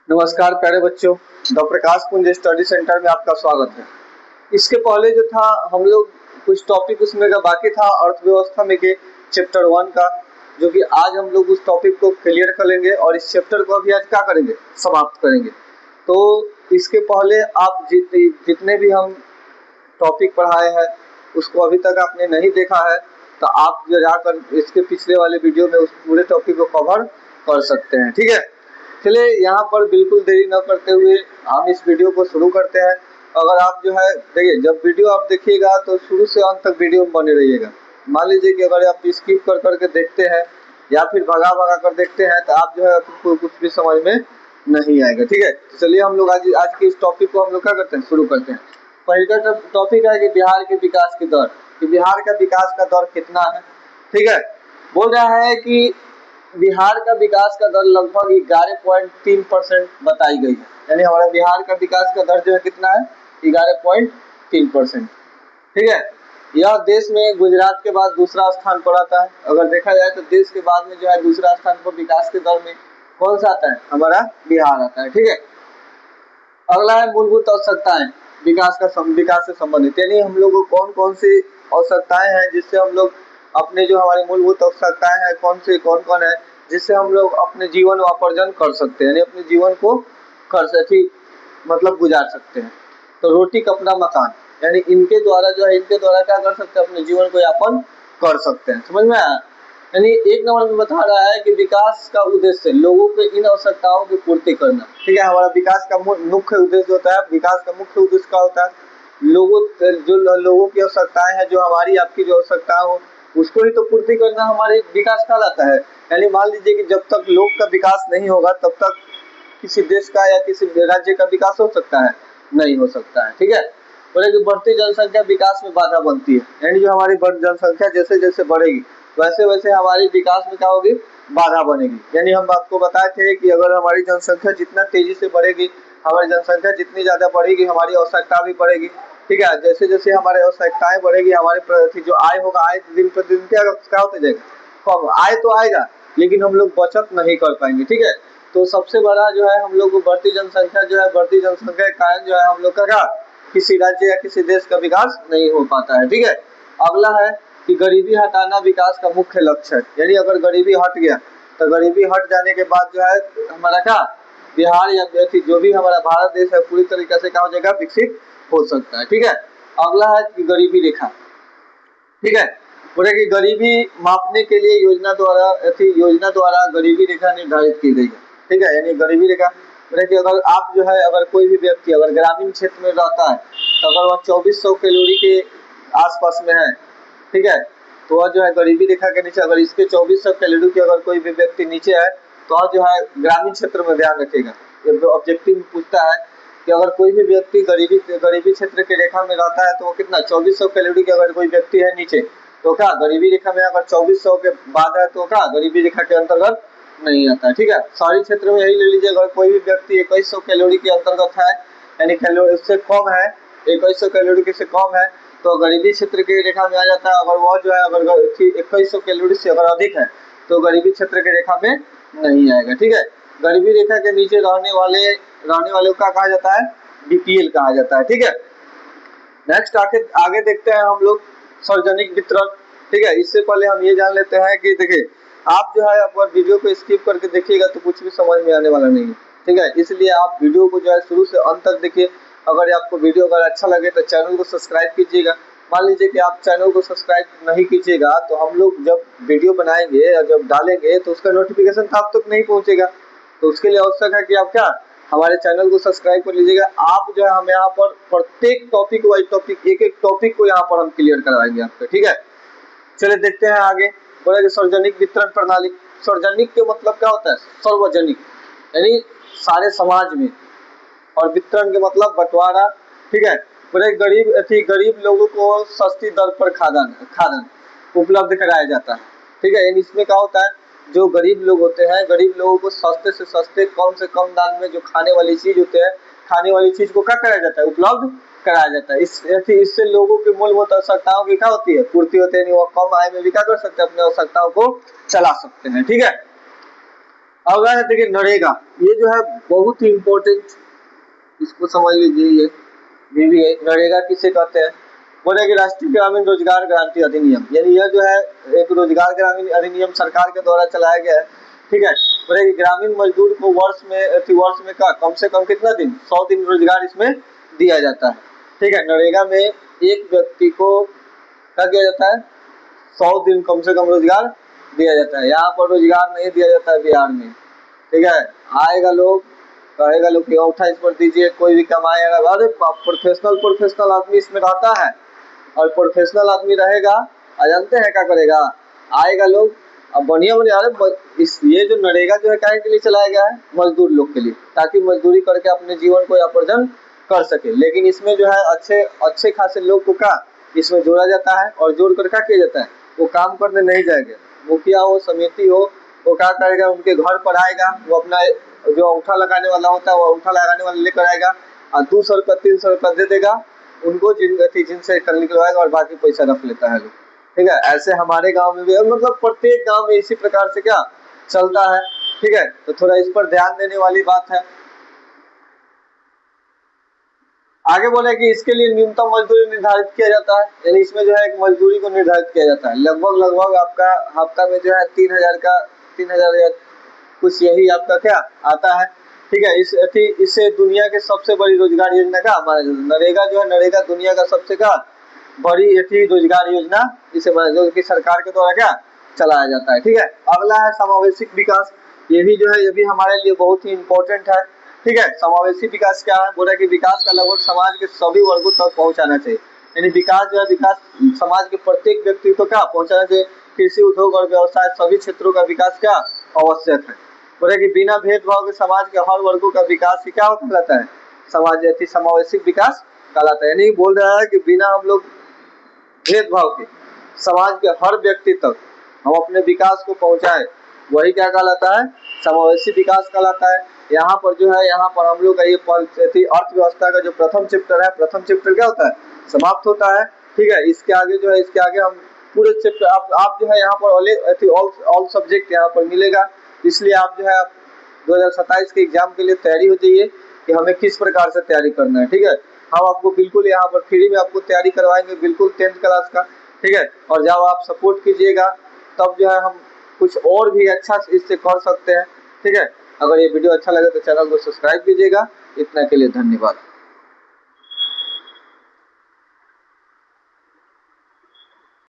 नमस्कार प्यारे बच्चों, द प्रकाश पुंज स्टडी सेंटर में आपका स्वागत है। इसके पहले जो था हम लोग कुछ टॉपिक उसमें का बाकी था अर्थव्यवस्था में के चैप्टर 1 का, जो कि आज हम लोग उस टॉपिक को क्लियर कर लेंगे और इस चैप्टर को अभी आज क्या करेंगे, समाप्त करेंगे। तो इसके पहले आप जितने भी हम टॉपिक पढ़ाए हैं उसको अभी तक आपने नहीं देखा है तो आप जो जाकर इसके पिछले वाले वीडियो में उस पूरे टॉपिक को कवर कर सकते हैं। ठीक है, चलिए यहाँ पर बिल्कुल देरी न करते हुए हम इस वीडियो को शुरू करते हैं। अगर आप जो है देखिए, जब वीडियो आप देखिएगा तो शुरू से अंत तक वीडियो में बने रहिएगा। मान लीजिए कि अगर आप स्किप कर करके देखते हैं या फिर भगा भगा कर देखते हैं तो आप जो है आपको कुछ भी समझ में नहीं आएगा। ठीक है, चलिए हम लोग आज के इस टॉपिक को हम लोग क्या करते हैं, शुरू करते हैं। पहला टॉपिक है कि बिहार के विकास की दर, कि बिहार का विकास का दर कितना है। ठीक है, बोल रहा है कि बिहार का विकास का दर लगभग 11.3% बताई गई है। यानी हमारा बिहार का विकास का दर जो है कितना है, 11.3%। ठीक है, यह देश में गुजरात के बाद दूसरा स्थान पर आता है। अगर देखा जाए तो देश के बाद में जो है दूसरा स्थान पर विकास के दर में कौन सा आता है, हमारा बिहार आता है। ठीक है, अगला है मूलभूत आवश्यकताएं, विकास से संबंधित, यानी हम लोग को कौन कौन सी आवश्यकताएं हैं जिससे हम लोग अपने जो हमारी मूलभूत आवश्यकताएं हैं कौन कौन है जिससे हम लोग अपने जीवन उपार्जन कर सकते हैं, यानी अपने जीवन को कर सके मतलब गुजार सकते हैं। तो रोटी कपड़ा मकान, यानी इनके द्वारा क्या कर सकते हैं, अपने जीवन को यापन कर सकते हैं। समझ में आया? यानी एक नंबर में बता रहा है कि विकास का उद्देश्य लोगों के इन आवश्यकताओं की पूर्ति करना। ठीक है, हमारा विकास का मुख्य उद्देश्य होता है, विकास का मुख्य उद्देश्य क्या होता है, लोगों की आवश्यकताएं हैं, जो हमारी आपकी जो आवश्यकता हो उसको ही तो पूर्ति करना हमारे विकास कहलाता है। यानी मान लीजिए कि जब तक लोग का विकास नहीं होगा तब तक किसी देश का या किसी राज्य का विकास हो सकता है, नहीं हो सकता है। ठीक है, बोले कि बढ़ती जनसंख्या विकास में बाधा बनती है, यानी जो हमारी जनसंख्या जैसे जैसे बढ़ेगी वैसे वैसे हमारी विकास में क्या होगी, बाधा बनेगी। यानी हम आपको बताए थे कि अगर हमारी जनसंख्या जितना तेजी से बढ़ेगी, हमारी जनसंख्या जितनी ज्यादा बढ़ेगी हमारी आवश्यकता भी बढ़ेगी। ठीक है, जैसे जैसे हमारी आवश्यकताएं बढ़ेगी हमारे प्रति जो आय होगा, आय दिन प्रतिदिन क्या होते जाएगा, कम आय तो आएगा लेकिन हम लोग बचत नहीं कर पाएंगे। ठीक है, तो सबसे बड़ा जो है हम लोग को बढ़ती जनसंख्या के कारण जो है हम लोग का किसी राज्य या किसी देश का विकास नहीं हो पाता है। ठीक है, अगला है कि गरीबी हटाना विकास का मुख्य लक्ष्य है। यानी अगर गरीबी हट गया तो गरीबी हट जाने के बाद जो है हमारा क्या बिहार या जो भी हमारा भारत देश है पूरी तरीके से क्या हो जाएगा, विकसित हो सकता है। ठीक है, अगला है कि गरीबी रेखा। ठीक है, बोले कि गरीबी मापने के लिए योजना द्वारा गरीबी रेखा निर्धारित की गई है। ठीक है, यानी गरीबी रेखा बोले कि अगर कोई भी व्यक्ति अगर ग्रामीण क्षेत्र में रहता है तो अगर वह 2400 कैलोरी के आसपास में है, ठीक है, तो वह जो है गरीबी रेखा के नीचे, अगर इसके 2400 कैलोरी के अगर कोई भी व्यक्ति नीचे है तो वह जो है ग्रामीण क्षेत्र में ध्यान रखेगा। ऑब्जेक्टिव पूछता है कि अगर कोई भी व्यक्ति गरीबी क्षेत्र की रेखा में रहता है तो वो कितना 2400 कैलोरी के अगर कोई व्यक्ति है नीचे तो क्या गरीबी रेखा में, अगर 2400 के बाद है तो क्या गरीबी रेखा के अंतर्गत नहीं आता है। ठीक है, शहरी क्षेत्र में यही ले लीजिए, अगर कोई भी व्यक्ति 2100 कैलोरी के अंतर्गत है यानी कैलोरी उससे कम है, 2100 कैलोरी के से कम है तो गरीबी क्षेत्र की रेखा में आ जाता है। अगर वह जो है अगर 2100 कैलोरी से अगर अधिक है तो गरीबी क्षेत्र की रेखा में नहीं आएगा। ठीक है, गरीबी रेखा के नीचे रहने वाले को कहा जाता है, बीपीएल कहा जाता है। ठीक है, नेक्स्ट आगे देखते हैं हम लोग सार्वजनिक वितरण। ठीक है, इससे पहले हम ये जान लेते हैं कि देखिए आप जो है अगर वीडियो को स्किप करके देखिएगा तो कुछ भी समझ में आने वाला नहीं है। ठीक है, इसलिए आप वीडियो को जो है शुरू से अंत तक देखिए। अगर आपको वीडियो अगर अच्छा लगे तो चैनल को सब्सक्राइब कीजिएगा। मान लीजिए कि आप चैनल को सब्सक्राइब नहीं कीजिएगा तो हम लोग जब वीडियो बनाएंगे या जब डालेंगे तो उसका नोटिफिकेशन आप तक नहीं पहुंचेगा। तो उसके लिए आवश्यक है कि आप क्या हमारे चैनल को सब्सक्राइब कर लीजिएगा। आप जो है हम यहाँ पर प्रत्येक टॉपिक वाइज एक एक टॉपिक को यहाँ पर हम क्लियर करवाएंगे आपको। ठीक है, चलिए देखते हैं आगे। बोला कि सार्वजनिक वितरण प्रणाली, सार्वजनिक के मतलब क्या होता है, सार्वजनिक यानी सारे समाज में, और वितरण के मतलब बंटवारा। ठीक है, बोले गरीब लोगों को सस्ती दर पर खाद्यान्न उपलब्ध कराया जाता है। ठीक है, यानी इसमें क्या होता है, जो गरीब लोग होते हैं गरीब लोगों को सस्ते से सस्ते कम से कम दाम में जो खाने वाली चीज होते हैं, खाने वाली चीज को क्या कराया जाता है, उपलब्ध कराया जाता है। इससे लोगों की मूलभूत आवश्यकताओं की क्या होती है, पूर्ति होती है। वो कम आय में भी क्या कर सकते हैं, अपनी आवश्यकताओं को चला सकते हैं। ठीक है, अगला है देखिए नरेगा, ये जो है बहुत ही इम्पोर्टेंट, इसको समझ लीजिए। ये नरेगा किसे कहते हैं, बोले कि राष्ट्रीय ग्रामीण रोजगार गारंटी अधिनियम, यानी यह जो है एक रोजगार ग्रामीण अधिनियम सरकार के द्वारा चलाया गया है। ठीक है, बोले कि ग्रामीण मजदूर को वर्ष में का कम से कम कितना दिन, 100 दिन रोजगार इसमें दिया जाता है। ठीक है, नरेगा में एक व्यक्ति को क्या किया जाता है, 100 दिन कम से कम रोजगार दिया जाता है। यहाँ पर रोजगार नहीं दिया जाता है बिहार में। ठीक है, आएगा लोग, कहेगा लोग कि अंगूठा इस पर दीजिए, कोई भी कमाएगा। अरे प्रोफेशनल आदमी इसमें रहता है, और प्रोफेशनल आदमी रहेगा, जानते हैं क्या करेगा, आएगा लोग अब बढ़िया बढ़िया। अरे ये जो नरेगा जो है काहे के लिए चलाया गया है, मजदूर लोग के लिए, ताकि मजदूरी करके अपने जीवन को अर्जन कर सके। लेकिन इसमें जो है अच्छे खासे लोग को क्या इसमें जोड़ा जाता है, और जोड़ कर क्या किया जाता है, वो काम करने नहीं जाएंगे। मुखिया हो, समिति हो, वो क्या करेगा, उनके घर पर आएगा, वो अपना जो अंगूठा लगाने वाला होता है वो अंगूठा लगाने वाला लेकर आएगा, और 200 रुपया 300 रुपया दे देगा उनको, जिनसे कल निकलवाएगा, और बाकी पैसा रख लेता है लोग। ठीक है, ऐसे हमारे गांव में भी, मतलब प्रत्येक गांव में इसी प्रकार से क्या चलता है। ठीक है, तो थोड़ा इस पर ध्यान देने वाली बात है। आगे बोले कि इसके लिए न्यूनतम मजदूरी निर्धारित किया जाता है, यानी इसमें जो है एक मजदूरी को निर्धारित किया जाता है। लगभग आपका हफ्ता में जो है 3,000 या कुछ यही आपका क्या आता है। ठीक है, इससे दुनिया के सबसे बड़ी रोजगार योजना का माना जाता है। नरेगा जो है, नरेगा दुनिया का सबसे क्या बड़ी रोजगार योजना जिसे जो कि सरकार के द्वारा क्या चलाया जाता है। ठीक है, अगला है समावेशिक विकास, ये भी जो है ये भी हमारे लिए बहुत ही इम्पोर्टेंट है। ठीक है, समावेशी विकास क्या है, बोला कि विकास का लगभग समाज के सभी वर्गों तक पहुंचाना चाहिए, यानी विकास जो है, विकास समाज के प्रत्येक व्यक्ति को क्या पहुंचाना चाहिए। कृषि, उद्योग और व्यवसाय सभी क्षेत्रों का विकास क्या आवश्यक है। बोले कि बिना भेदभाव के समाज के हर वर्गों का विकास ही क्या कहलाता है, समावेशी विकास कहलाता है। यानी बोल रहा है कि बिना हम लोग भेदभाव के समाज के हर व्यक्ति तक हम अपने विकास को पहुंचाए, वही क्या कहलाता है, समावेशी विकास कहलाता है। यहाँ पर जो है, यहाँ पर हम लोग का ये अर्थव्यवस्था का जो प्रथम चैप्टर है, प्रथम चैप्टर क्या होता है, समाप्त होता है। ठीक है, इसके आगे जो है, इसके आगे हम पूरे चैप्टर आप जो है यहाँ पर ऑल सब्जेक्ट यहाँ पर मिलेगा। इसलिए आप जो है 2027 के एग्जाम के लिए तैयारी हो जाइए कि हमें किस प्रकार से तैयारी करना है। ठीक है, हम आपको बिल्कुल यहाँ पर फ्री में आपको तैयारी करवाएंगे, बिल्कुल 10th क्लास का। ठीक है, और जब आप सपोर्ट कीजिएगा तब जो है हम कुछ और भी अच्छा इससे कर सकते हैं। ठीक है, अगर ये वीडियो अच्छा लगे तो चैनल को सब्सक्राइब कीजिएगा। इतना के लिए धन्यवाद।